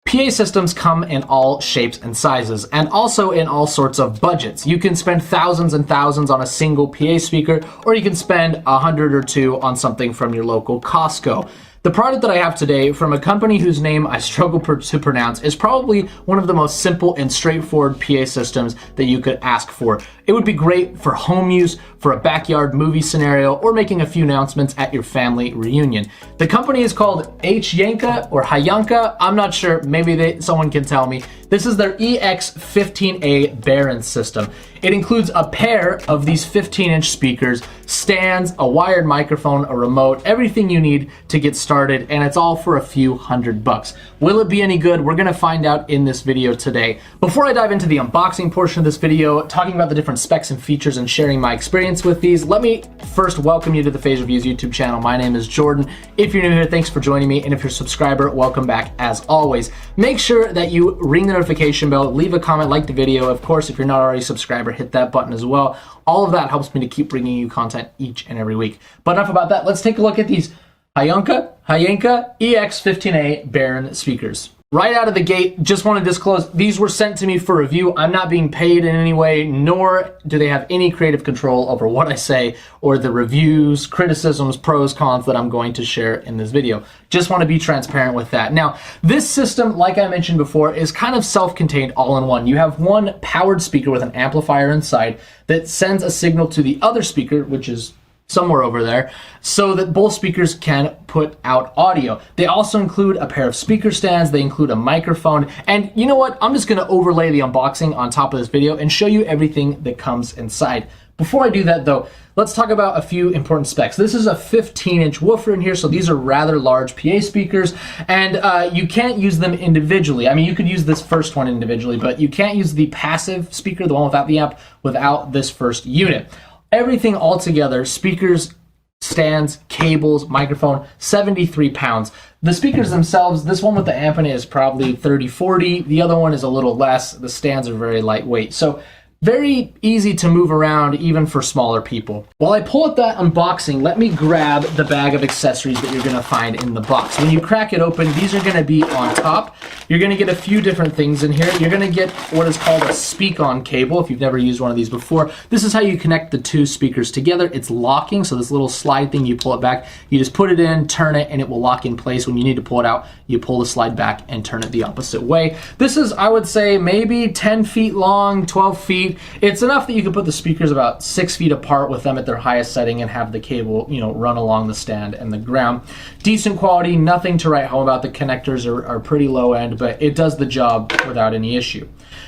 PA systems come in all shapes and sizes, and also in all sorts of budgets. You can spend thousands and thousands on a single PA speaker, or you can spend $100 or $200 on something from your local Costco. The product that I have today from a company whose name I struggle to pronounce is probably one of the most simple and straightforward PA systems that you could ask for. It would be great for home use, for a backyard movie scenario, or making a few announcements at your family reunion. The company is called HYANKA or HYANKA. I'm not sure, maybe someone can tell me. This is their EX15-A Baron system. It includes a pair of these 15-inch speakers, stands, a wired microphone, a remote, everything you need to get started, and it's all for a few $100. Will it be any good? We're gonna find out in this video today. Before I dive into the unboxing portion of this video, talking about the different specs and features and sharing my experience with these, let me first welcome you to the Phase Reviews YouTube channel. My name is Jordan. If you're new here, thanks for joining me, and if you're a subscriber, welcome back as always. Make sure that you ring the notification bell, leave a comment, like the video. Of course, if you're not already a subscriber, hit that button as well. All of that helps me to keep bringing you content each and every week. But enough about that. Let's take a look at these HYANKA EX15-A Baron speakers. Right out of the gate, just want to disclose, these were sent to me for review. I'm not being paid in any way, nor do they have any creative control over what I say or the reviews, criticisms, pros, cons that I'm going to share in this video. Just want to be transparent with that. Now, this system, like I mentioned before, is kind of self-contained all in one. You have one powered speaker with an amplifier inside that sends a signal to the other speaker, which is somewhere over there, so that both speakers can put out audio. They also include a pair of speaker stands, they include a microphone, and you know what? I'm just gonna overlay the unboxing on top of this video and show you everything that comes inside. Before I do that though, let's talk about a few important specs. This is a 15-inch woofer in here, so these are rather large PA speakers, and you can't use them individually. I mean, you could use this first one individually, but you can't use the passive speaker, the one without the amp, without this first unit. Everything all together, speakers, stands, cables, microphone, 73 pounds. The speakers themselves, this one with the amp in it is probably 30, 40. The other one is a little less. The stands are very lightweight. So very easy to move around even for smaller people. While I pull out that unboxing, let me grab the bag of accessories that you're gonna find in the box. When you crack it open, these are gonna be on top. You're gonna get a few different things in here. You're gonna get what is called a speak-on cable if you've never used one of these before. This is how you connect the two speakers together. It's locking, so this little slide thing, you pull it back, you just put it in, turn it, and it will lock in place. When you need to pull it out, you pull the slide back and turn it the opposite way. This is, I would say, maybe 10 feet long, 12 feet. It's enough that you can put the speakers about 6 feet apart with them at their highest setting and have the cable, you know, run along the stand and the ground. Decent quality, nothing to write home about. The connectors are pretty low end, but it does the job without any issue.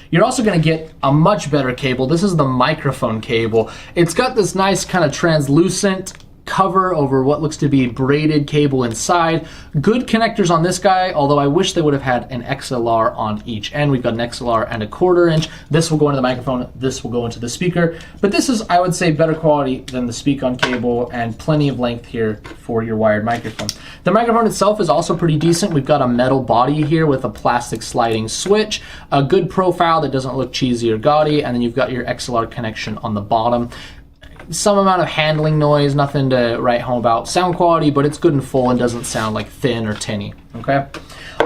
You're also going to get a much better cable. This is the microphone cable. It's got this nice kind of translucent cover over what looks to be braided cable inside. Good connectors on this guy, although I wish they would have had an XLR on each end. We've got an XLR and a 1/4 inch. This will go into the microphone, this will go into the speaker. But this is, I would say, better quality than the speak-on cable and plenty of length here for your wired microphone. The microphone itself is also pretty decent. We've got a metal body here with a plastic sliding switch, a good profile that doesn't look cheesy or gaudy, and then you've got your XLR connection on the bottom. Some amount of handling noise, nothing to write home about. Sound quality, but it's good and full and doesn't sound like thin or tinny, okay?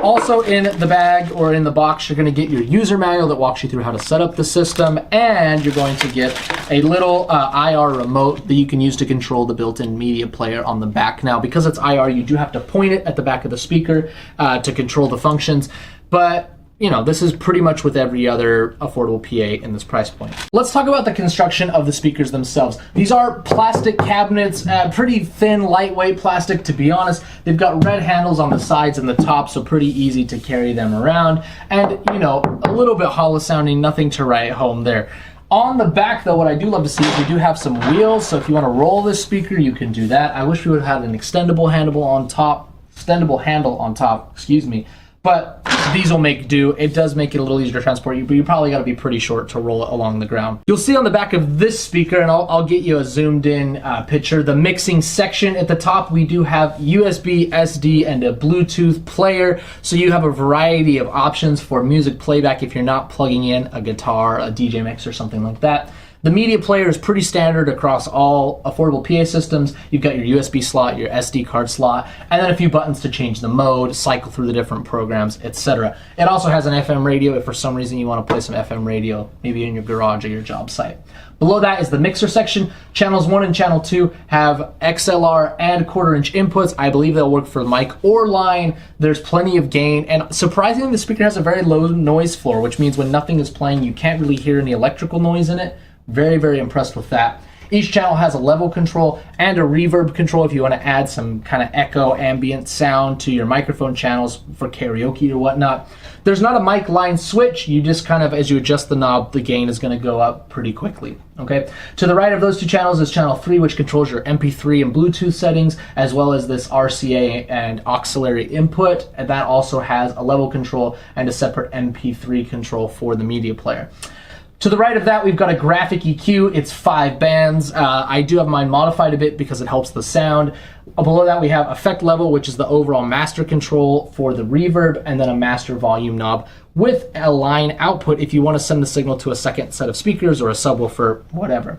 Also in the bag or in the box, you're gonna get your user manual that walks you through how to set up the system, and you're going to get a little IR remote that you can use to control the built-in media player on the back. Now, because it's IR, you do have to point it at the back of the speaker to control the functions, but you know, this is pretty much with every other affordable PA in this price point. Let's talk about the construction of the speakers themselves. These are plastic cabinets, pretty thin, lightweight plastic, to be honest. They've got red handles on the sides and the top, so pretty easy to carry them around. And, you know, a little bit hollow sounding, nothing to write home there. On the back, though, what I do love to see is we do have some wheels, so if you want to roll this speaker, you can do that. I wish we would have had an extendable handle on top, excuse me. But these will make do. It does make it a little easier to transport you, but you probably got to be pretty short to roll it along the ground. You'll see on the back of this speaker, and I'll get you a zoomed in picture, the mixing section. At the top, we do have USB, SD, and a Bluetooth player. So you have a variety of options for music playback if you're not plugging in a guitar, a DJ mix, or something like that. The media player is pretty standard across all affordable PA systems. You've got your USB slot, your SD card slot, and then a few buttons to change the mode, cycle through the different programs, etc. It also has an FM radio if for some reason you want to play some FM radio, maybe in your garage or your job site. Below that is the mixer section. Channels 1 and channel 2 have XLR and quarter-inch inputs. I believe they'll work for mic or line. There's plenty of gain, and surprisingly, the speaker has a very low noise floor, which means when nothing is playing, you can't really hear any electrical noise in it. Very, very impressed with that. Each channel has a level control and a reverb control if you want to add some kind of echo ambient sound to your microphone channels for karaoke or whatnot. There's not a mic line switch. You just kind of, as you adjust the knob, the gain is going to go up pretty quickly. Okay. To the right of those two channels is channel 3, which controls your MP3 and Bluetooth settings, as well as this RCA and auxiliary input. And that also has a level control and a separate MP3 control for the media player. To the right of that, we've got a graphic EQ. It's 5 bands. I do have mine modified a bit because it helps the sound. Below that, we have effect level, which is the overall master control for the reverb, and then a master volume knob with a line output if you want to send the signal to a second set of speakers or a subwoofer, whatever.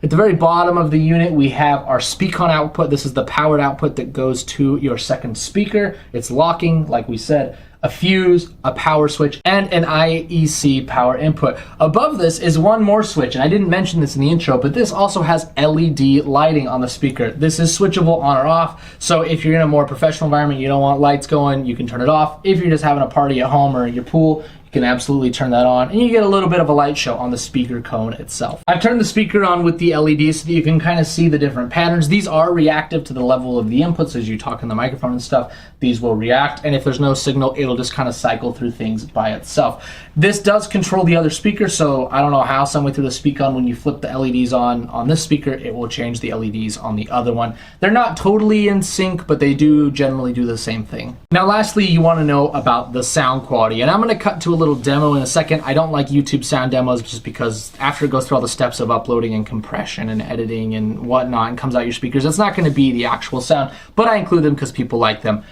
At the very bottom of the unit, we have our speak-on output. This is the powered output that goes to your second speaker. It's locking, like we said, a fuse, a power switch, and an IEC power input. Above this is one more switch, and I didn't mention this in the intro, but this also has LED lighting on the speaker. This is switchable on or off, so if you're in a more professional environment, you don't want lights going, you can turn it off. If you're just having a party at home or in your pool, you can absolutely turn that on, and you get a little bit of a light show on the speaker cone itself. I've turned the speaker on with the LEDs so that you can kind of see the different patterns. These are reactive to the level of the inputs. As you talk in the microphone and stuff, these will react, and if there's no signal, it'll just kind of cycle through things by itself. This does control the other speaker, so I don't know how somewhere through the speak-on, when you flip the LEDs on this speaker, it will change the LEDs on the other one. They're not totally in sync, but they do generally do the same thing. Now lastly, you want to know about the sound quality, and I'm going to cut to a little demo in a second. I don't like YouTube sound demos just because after it goes through all the steps of uploading and compression and editing and whatnot and comes out your speakers, it's not going to be the actual sound, but I include them because people like them.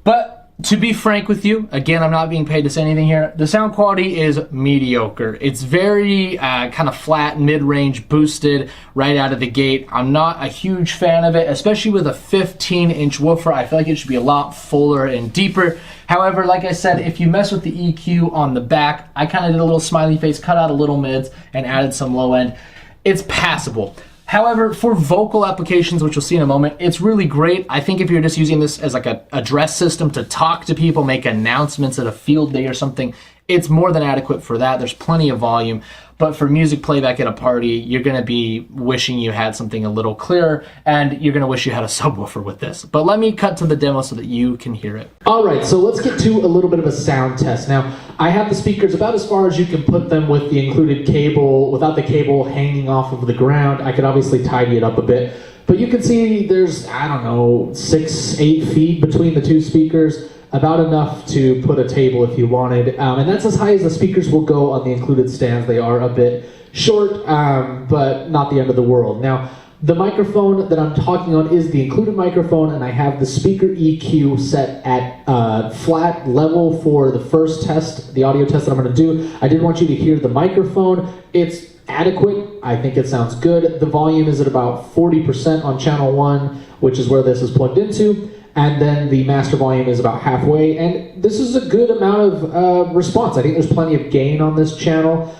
But to be frank with you, again, I'm not being paid to say anything here, the sound quality is mediocre. It's very kind of flat, mid-range, boosted right out of the gate. I'm not a huge fan of it, especially with a 15-inch woofer. I feel like it should be a lot fuller and deeper. However, like I said, if you mess with the EQ on the back, I kind of did a little smiley face, cut out a little mids, and added some low end. It's passable. However, for vocal applications, which you'll see in a moment, it's really great. I think if you're just using this as like a address system to talk to people, make announcements at a field day or something, it's more than adequate for that. There's plenty of volume. But for music playback at a party, you're going to be wishing you had something a little clearer, and you're going to wish you had a subwoofer with this. But let me cut to the demo so that you can hear it. All right, so let's get to a little bit of a sound test. Now, I have the speakers about as far as you can put them with the included cable, without the cable hanging off of the ground. I could obviously tidy it up a bit. But you can see there's, I don't know, 6-8 feet between the two speakers. About enough to put a table if you wanted, and that's as high as the speakers will go on the included stands. They are a bit short, but not the end of the world. Now, the microphone that I'm talking on is the included microphone, and I have the speaker EQ set at flat level for the first test, the audio test that I'm going to do. I did want you to hear the microphone. It's adequate. I think it sounds good. The volume is at about 40% on channel 1, which is where this is plugged into. And then the master volume is about halfway, and this is a good amount of response. I think there's plenty of gain on this channel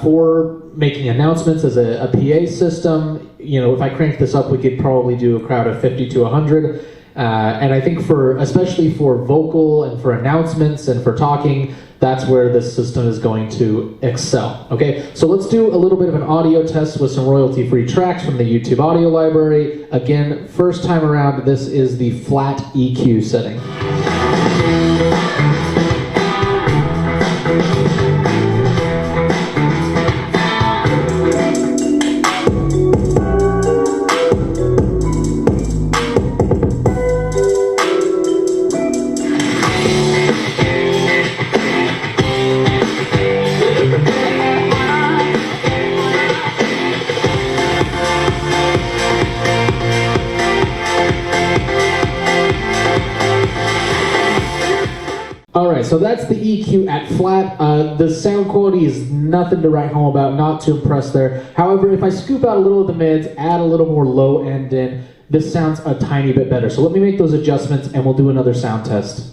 for making announcements as a PA system. You know, if I crank this up, we could probably do a crowd of 50 to 100. And I think especially for vocal and for announcements and for talking, that's where this system is going to excel. Okay, so let's do a little bit of an audio test with some royalty-free tracks from the YouTube audio library. Again, first time around, this is the flat EQ setting. So that's the EQ at flat. The sound quality is nothing to write home about, not too impressed there. However, if I scoop out a little of the mids, add a little more low end in, this sounds a tiny bit better. So let me make those adjustments and we'll do another sound test.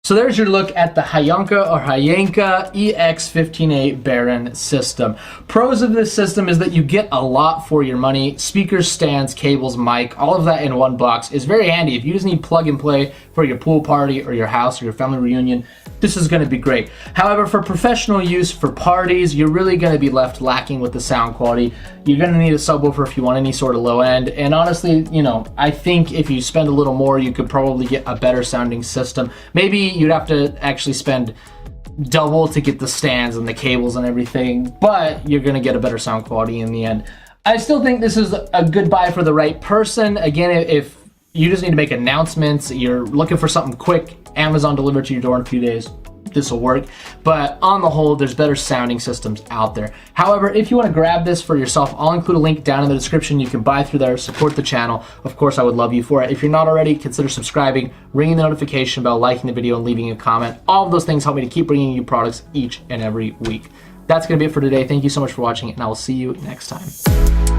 So there's your look at the HYANKA EX15-A Baron system. Pros of this system is that you get a lot for your money. Speakers, stands, cables, mic, all of that in one box is very handy. If you just need plug and play for your pool party or your house or your family reunion, this is going to be great. However, for professional use, for parties, you're really going to be left lacking with the sound quality. You're going to need a subwoofer if you want any sort of low end. And honestly, you know, I think if you spend a little more, you could probably get a better sounding system. Maybe you'd have to actually spend double to get the stands and the cables and everything, but you're going to get a better sound quality in the end. I still think this is a good buy for the right person. Again, if you just need to make announcements, you're looking for something quick, Amazon delivered to your door in a few days, this will work. But on the whole, there's better sounding systems out there. However, if you want to grab this for yourself, I'll include a link down in the description. You can buy through there, support the channel. Of course, I would love you for it. If you're not already, consider subscribing, ringing the notification bell, liking the video, and leaving a comment. All of those things help me to keep bringing you products each and every week. That's going to be it for today. Thank you so much for watching, and I will see you next time.